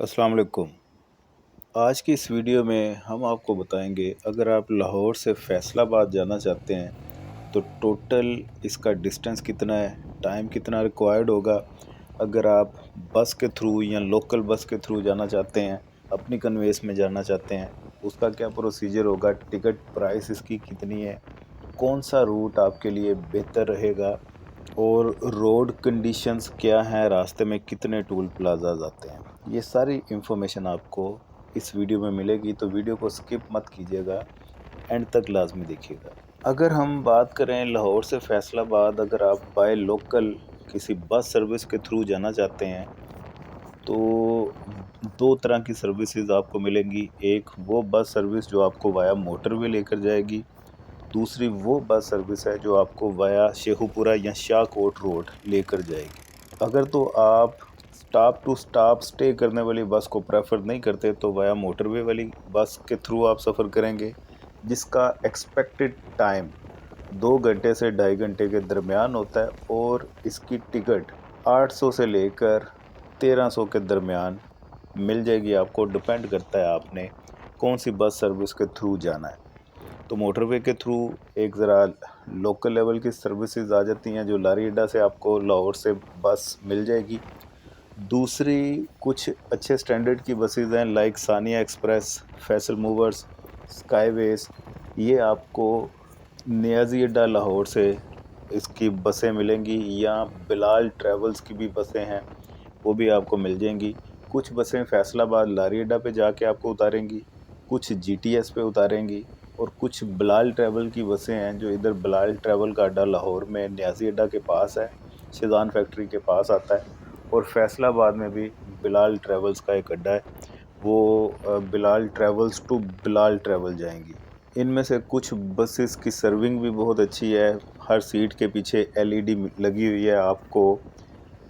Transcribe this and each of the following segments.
अस्सलाम वालेकुम। आज की इस वीडियो में हम आपको बताएंगे, अगर आप लाहौर से फैसलाबाद जाना चाहते हैं तो टोटल इसका डिस्टेंस कितना है, टाइम कितना रिक्वायर्ड होगा। अगर आप बस के थ्रू या लोकल बस के थ्रू जाना चाहते हैं, अपनी कन्वेंस में जाना चाहते हैं, उसका क्या प्रोसीजर होगा, टिकट प्राइस इसकी कितनी है, कौन सा रूट आपके लिए बेहतर रहेगा और रोड कंडीशंस क्या हैं, रास्ते में कितने टोल प्लाजाज आते हैं, ये सारी इन्फॉर्मेशन आपको इस वीडियो में मिलेगी। तो वीडियो को स्किप मत कीजिएगा, एंड तक लाजमी देखिएगा। अगर हम बात करें लाहौर से फैसलाबाद, अगर आप बाय लोकल किसी बस सर्विस के थ्रू जाना चाहते हैं तो दो तरह की सर्विसेज आपको मिलेंगी। एक वो बस सर्विस जो आपको वाया मोटरवे लेकर जाएगी, दूसरी वो बस सर्विस है जो आपको वाया शेखुपुरा या शाहकोट रोड लेकर जाएगी। अगर तो आप स्टॉप टू स्टॉप स्टे करने वाली बस को प्रेफर नहीं करते तो वाया मोटरवे वाली बस के थ्रू आप सफ़र करेंगे, जिसका एक्सपेक्टेड टाइम 2 घंटे से 2.5 घंटे के दरमियान होता है और इसकी टिकट 800 से लेकर 1300 के दरमियान मिल जाएगी। आपको डिपेंड करता है आपने कौन सी बस सर्विस के थ्रू जाना है। तो मोटरवे के थ्रू एक ज़रा लोकल लेवल की सर्विसेज आ जाती हैं, जो लारी अड्डा से आपको लाहौर से बस मिल जाएगी। दूसरी कुछ अच्छे स्टैंडर्ड की बसेज हैं, like Sania express, Faisal movers, skyways. ये आपको नियाज़ी अड्डा लाहौर से इसकी बसें मिलेंगी, या बिलाल ट्रैवल्स की भी बसें हैं, वो भी आपको मिल जाएंगी। कुछ बसें फैसलाबाद लारी अड्डा पे जाके आपको उतारेंगी, कुछ जीटीएस पे उतारेंगी, और कुछ बिलाल ट्रैवल की बसें हैं जो इधर बिलाल ट्रैवल का अड्डा लाहौर में नियाज़ी अड्डा के पास है, शेजान फैक्ट्री के पास आता है। और फैसलाबाद में भी बिलाल ट्रैवल्स का एक अड्डा है, वो Bilal travels to Bilal travel जाएंगी। इनमें से कुछ बसेस की सर्विंग भी बहुत अच्छी है, हर सीट के पीछे एलईडी लगी हुई है, आपको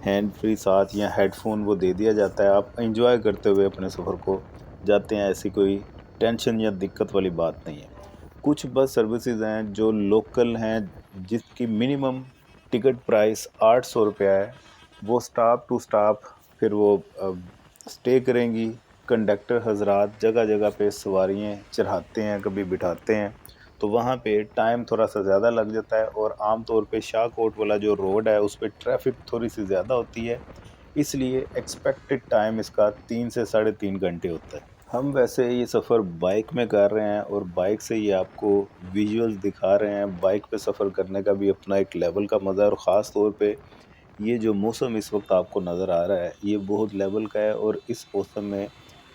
हैंड फ्री साथ या हेडफोन वो दे दिया जाता है, आप एंजॉय करते हुए अपने सफ़र को जाते हैं, ऐसी कोई टेंशन या दिक्कत वाली बात नहीं है। कुछ बस सर्विसेज हैं जो लोकल हैं, जिसकी मिनिमम टिकट प्राइस 800 रुपया है। वो स्टॉप टू स्टॉप फिर वो स्टे करेंगी। कंडक्टर हजरात जगह जगह पे सवारियाँ चढ़ाते हैं, कभी बिठाते हैं, तो वहाँ पे टाइम थोड़ा सा ज़्यादा लग जाता है। और आम तौर पे शाहकोट वाला जो रोड है उस पे ट्रैफिक थोड़ी सी ज़्यादा होती है, इसलिए एक्सपेक्टेड टाइम इसका 3 से 3.5 घंटे होता है। हम वैसे ये सफ़र बाइक में कर रहे हैं और बाइक से ये आपको विजुअल्स दिखा रहे हैं। बाइक पे सफ़र करने का भी अपना एक लेवल का मज़ा है, और ख़ास तौर पे ये जो मौसम इस वक्त आपको नज़र आ रहा है ये बहुत लेवल का है, और इस मौसम में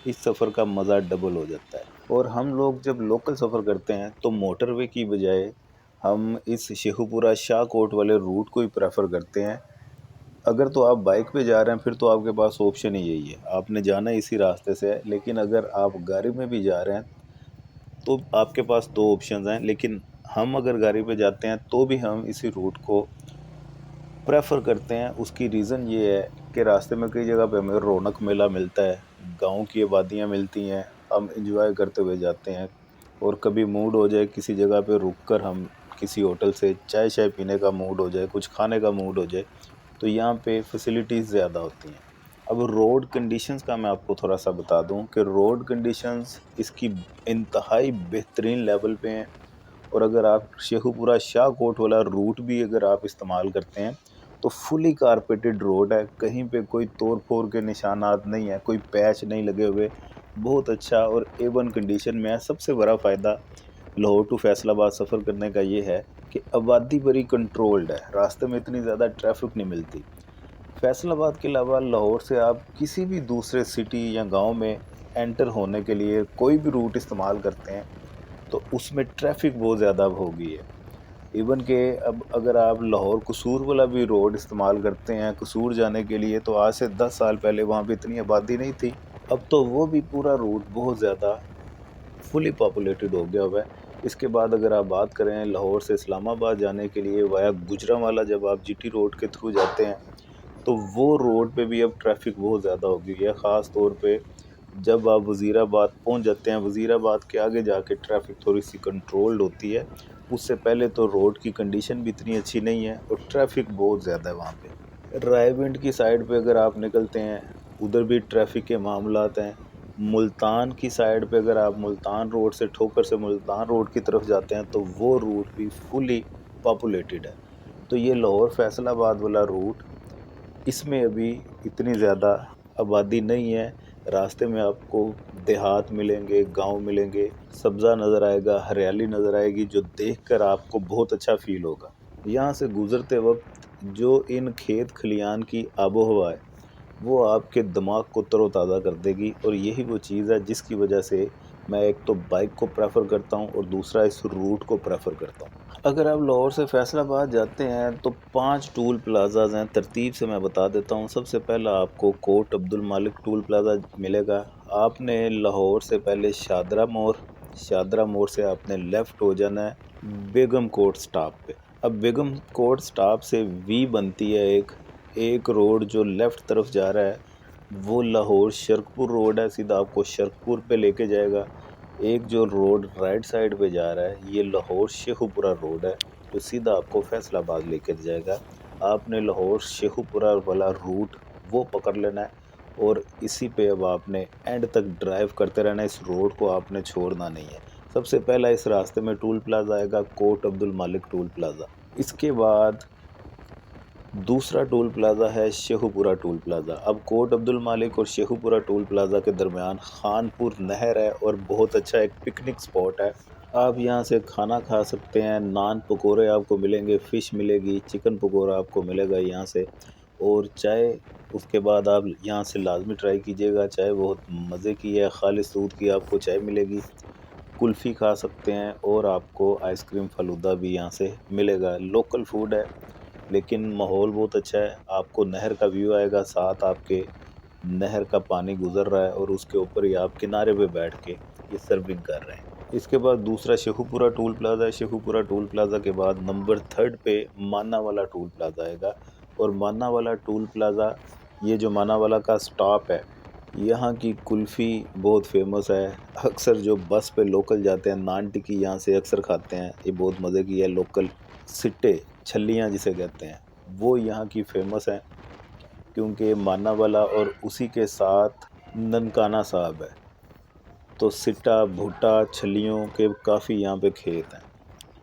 इस सफ़र का मज़ा डबल हो जाता है। और हम लोग जब लोकल सफ़र करते हैं तो मोटरवे की बजाय हम इस शेखुपुरा शाहकोट वाले रूट को ही प्रेफर करते हैं। अगर तो आप बाइक पे जा रहे हैं फिर तो आपके पास ऑप्शन ही यही है, आपने जाना इसी रास्ते से है। लेकिन अगर आप गाड़ी में भी जा रहे हैं तो आपके पास दो ऑप्शन हैं, लेकिन हम अगर गाड़ी पे जाते हैं तो भी हम इसी रूट को प्रेफर करते हैं। उसकी रीज़न ये है कि रास्ते में कई जगह पे हमें रौनक मेला मिलता है, गाँव की आबादियाँ मिलती हैं, हम इंजॉय करते हुए जाते हैं। और कभी मूड हो जाए किसी जगह पे रुक कर, हम किसी होटल से चाय शाय पीने का मूड हो जाए, कुछ खाने का मूड हो जाए, तो यहाँ पे फैसिलिटीज़ ज़्यादा होती हैं। अब रोड कंडीशंस का मैं आपको थोड़ा सा बता दूं कि रोड कंडीशंस इसकी इंतहाई बेहतरीन लेवल पे हैं। और अगर आप शेखुपुरा शाहकोट वाला रूट भी अगर आप इस्तेमाल करते हैं तो फुली कारपेटेड रोड है, कहीं पे कोई तोड़ फोड़ के निशानात नहीं है, कोई पैच नहीं लगे हुए, बहुत अच्छा और A1 कंडीशन में है। सबसे बड़ा फ़ायदा लाहौर टू फैसलाबाद सफ़र करने का ये है कि आबादी बड़ी कंट्रोल्ड है, रास्ते में इतनी ज़्यादा ट्रैफिक नहीं मिलती। फैसलाबाद के अलावा लाहौर से आप किसी भी दूसरे सिटी या गांव में एंटर होने के लिए कोई भी रूट इस्तेमाल करते हैं तो उसमें ट्रैफिक बहुत ज़्यादा अब हो गई है। इवन के अब अगर आप लाहौर कसूर वाला भी रोड इस्तेमाल करते हैं कसूर जाने के लिए, तो आज से 10 साल पहले वहाँ पे इतनी आबादी नहीं थी। अब तो वो भी पूरा रूट बहुत ज़्यादा फुली पॉपुलेटेड हो गया हुआ है। इसके बाद अगर आप बात करें लाहौर से इस्लामाबाद जाने के लिए वाया गुजरांवाला, जब आप जीटी रोड के थ्रू जाते हैं तो वो रोड पे भी अब ट्रैफिक बहुत ज़्यादा हो गई है। ख़ास तौर पे जब आप वज़ीराबाद पहुंच जाते हैं, वज़ीराबाद के आगे जाके ट्रैफिक थोड़ी सी कंट्रोल्ड होती है। उससे पहले तो रोड की कंडीशन भी इतनी अच्छी नहीं है और ट्रैफिक बहुत ज़्यादा है वहाँ पे। रायविंड की साइड पे अगर आप निकलते हैं, ادھر بھی ٹریفک کے معاملات ہیں۔ ملتان کی سائڈ پہ اگر آپ ملتان روڈ سے ٹھوکر سے ملتان روڈ کی طرف جاتے ہیں تو وہ روٹ بھی فلی پاپولیٹڈ ہے۔ تو یہ لاہور فیصل آباد والا روٹ، اس میں ابھی اتنی زیادہ آبادی نہیں ہے۔ راستے میں آپ کو دیہات ملیں گے، گاؤں ملیں گے، سبزہ نظر آئے گا، ہریالی نظر آئے گی، جو دیکھ کر آپ کو بہت اچھا فیل ہوگا۔ یہاں سے گزرتے وقت جو ان کھیت کھلیان کی آب و ہوا ہے وہ آپ کے دماغ کو تر و تازہ کر دے گی، اور یہی وہ چیز ہے جس کی وجہ سے میں ایک تو بائک کو پریفر کرتا ہوں اور دوسرا اس روٹ کو پریفر کرتا ہوں۔ اگر آپ لاہور سے فیصل آباد جاتے ہیں تو 5 ٹول پلازاز ہیں، ترتیب سے میں بتا دیتا ہوں۔ سب سے پہلا آپ کو کوٹ عبد المالک ٹول پلازا ملے گا۔ آپ نے لاہور سے پہلے شادرہ موڑ سے آپ نے لیفٹ ہو جانا ہے بیگم کوٹ سٹاپ پہ۔ اب بیگم کوٹ سٹاپ سے وی بنتی ہے ایک روڈ جو لیفٹ طرف جا رہا ہے، وہ لاہور شرکپور روڈ ہے، سیدھا آپ کو شرکپور پہ لے کے جائے گا۔ ایک جو روڈ رائٹ سائڈ پہ جا رہا ہے یہ لاہور شیخو پورہ روڈ ہے، جو سیدھا آپ کو فیصل آباد لے کے جائے گا۔ آپ نے لاہور شیخو پورہ والا روٹ وہ پکڑ لینا ہے، اور اسی پہ اب آپ نے اینڈ تک ڈرائیو کرتے رہنا ہے، اس روڈ کو آپ نے چھوڑنا نہیں ہے۔ سب سے پہلا اس راستے میں ٹول پلازا آئے گا کوٹ عبد المالک ٹول پلازا۔ اس کے بعد دوسرا ٹول پلازا ہے شیخو پورہ ٹول پلازا۔ اب کوٹ عبد المالک اور شیخو پورہ ٹول پلازا کے درمیان خان پور نہر ہے، اور بہت اچھا ایک پکنک سپاٹ ہے۔ آپ یہاں سے کھانا کھا سکتے ہیں، نان پکوڑے آپ کو ملیں گے، فش ملے گی، چکن پکوڑا آپ کو ملے گا یہاں سے، اور چائے اس کے بعد آپ یہاں سے لازمی ٹرائی کیجیے گا۔ چائے بہت مزے کی ہے، خالص دودھ کی آپ کو چائے ملے گی۔ کلفی کھا سکتے ہیں، اور آپ کو آئس کریم فلودہ بھی یہاں سے ملے گا۔ لوکل فوڈ ہے لیکن ماحول بہت اچھا ہے۔ آپ کو نہر کا ویو آئے گا، ساتھ آپ کے نہر کا پانی گزر رہا ہے، اور اس کے اوپر ہی آپ کنارے پہ بیٹھ کے یہ سرونگ کر رہے ہیں۔ اس کے بعد دوسرا شیخو پورہ ٹول پلازا ہے۔ شیخو پورہ ٹول پلازا کے بعد نمبر 3 پہ مانا والا ٹول پلازا آئے گا، اور مانا والا ٹول پلازا، یہ جو مانا والا کا سٹاپ ہے، یہاں کی کلفی بہت فیمس ہے۔ اکثر جو بس پہ لوکل جاتے ہیں نان ٹکی یہاں سے اکثر کھاتے ہیں، یہ بہت مزے کی ہے۔ لوکل سٹے، چھلیاں جسے کہتے ہیں، وہ یہاں کی فیمس ہیں، کیونکہ مانا والا اور اسی کے ساتھ ننکانہ صاحب ہے، تو سٹا بھٹا چھلیوں کے کافی یہاں پہ کھیت ہیں۔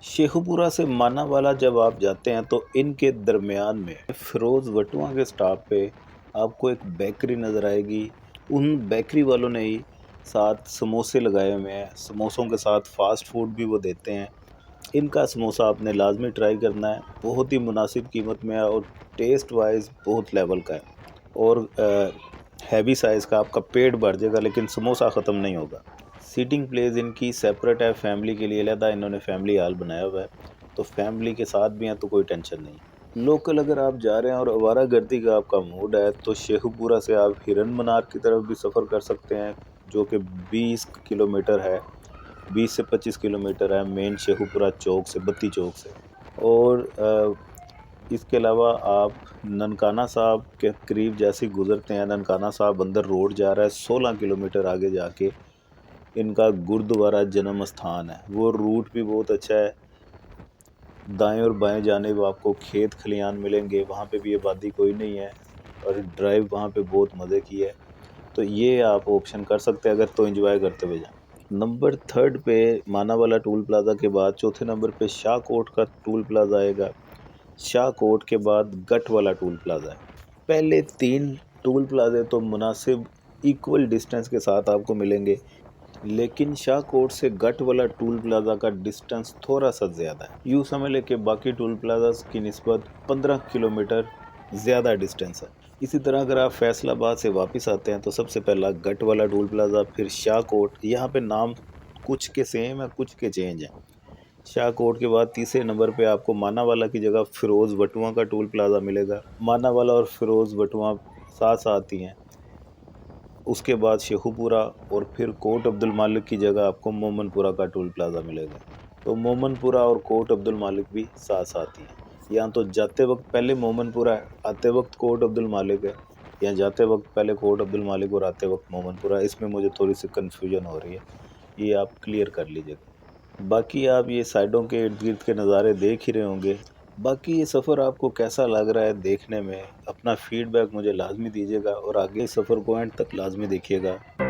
شیخو پورہ سے مانا والا جب آپ جاتے ہیں تو ان کے درمیان میں فیروز وٹواں کے سٹاپ پہ آپ کو ایک بیکری نظر آئے گی۔ ان بیکری والوں نے ہی ساتھ سموسے لگائے ہوئے ہیں، سموسوں کے ساتھ فاسٹ فوڈ بھی وہ دیتے ہیں۔ ان کا سموسہ آپ نے لازمی ٹرائی کرنا ہے، بہت ہی مناسب قیمت میں ہے، اور ٹیسٹ وائز بہت لیول کا ہے، اور ہیوی سائز کا، آپ کا پیٹ بھر جائے گا لیکن سموسہ ختم نہیں ہوگا۔ سیٹنگ پلیس ان کی سیپریٹ ہے، فیملی کے لیے علیحدہ انہوں نے فیملی ہال بنایا ہوا ہے، تو فیملی کے ساتھ بھی ہیں تو کوئی ٹینشن نہیں۔ لوکل اگر آپ جا رہے ہیں اور آوارہ گردی کا آپ کا موڈ ہے تو شیخو پورہ سے آپ ہرن منار کی طرف بھی سفر کر سکتے ہیں، جو کہ 20 کلومیٹر ہے، 20 سے 25 کلومیٹر ہے مین شیخو پورہ چوک سے، بتی چوک سے۔ اور اس کے علاوہ آپ ننکانہ صاحب کے قریب جیسے گزرتے ہیں، ننکانہ صاحب اندر روڈ جا رہا ہے، 16 کلومیٹر آگے جا کے ان کا گردوارہ جنم استھان ہے، وہ روٹ بھی بہت اچھا ہے۔ دائیں اور بائیں جانب آپ کو کھیت کھلیان ملیں گے، وہاں پہ بھی آبادی کوئی نہیں ہے، اور ڈرائیو وہاں پہ بہت مزے کی ہے، تو یہ آپ آپشن کر سکتے ہیں اگر تو انجوائے کرتے ہوئے جائیں۔ نمبر 3 پہ مانا والا ٹول پلازا کے بعد چوتھے نمبر پہ شاہ کوٹ کا ٹول پلازا آئے گا۔ شاہ کوٹ کے بعد گٹ والا ٹول پلازا ہے۔ پہلے 3 ٹول پلازے تو مناسب ایکول ڈسٹنس کے ساتھ آپ کو ملیں گے، لیکن شاہ کوٹ سے گٹ والا ٹول پلازا کا ڈسٹنس تھوڑا سا زیادہ ہے، یوں سمجھ لے کہ باقی ٹول پلازاز کی نسبت 15 کلومیٹر زیادہ ڈسٹنس ہے۔ اسی طرح اگر آپ فیصل آباد سے واپس آتے ہیں تو سب سے پہلا گٹ والا ٹول پلازا، پھر شاہ کوٹ، یہاں پہ نام کچھ کے سیم ہے کچھ کے چینج ہیں۔ شاہ کوٹ کے بعد تیسرے نمبر پہ آپ کو مانا والا کی جگہ فیروز وٹواں کا ٹول پلازا ملے گا۔ مانا والا اور فیروز وٹواں ساتھ ساتھ ہی ہیں۔ اس کے بعد شیخو پورہ، اور پھر کوٹ عبد المالک کی جگہ آپ کو مومن پورہ کا ٹول پلازا ملے گا، تو مومن پورہ اور کوٹ عبد المالک بھی ساتھ ساتھ ہی ہیں۔ یہاں تو جاتے وقت پہلے مومن پورہ ہے، آتے وقت کوٹ عبد المالک ہے، یا جاتے وقت پہلے کوٹ عبد المالک اور آتے وقت مومن پورہ ہے۔ اس میں مجھے تھوڑی سی کنفیوژن ہو رہی ہے، یہ آپ کلیئر کر لیجئے گا۔ باقی آپ یہ سائڈوں کے ارد گرد کے نظارے دیکھ ہی رہے ہوں گے، باقی یہ سفر آپ کو کیسا لگ رہا ہے دیکھنے میں؟ اپنا فیڈ بیک مجھے لازمی دیجیے گا اور آگے سفر کو اینڈ تک لازمی دیکھیے گا۔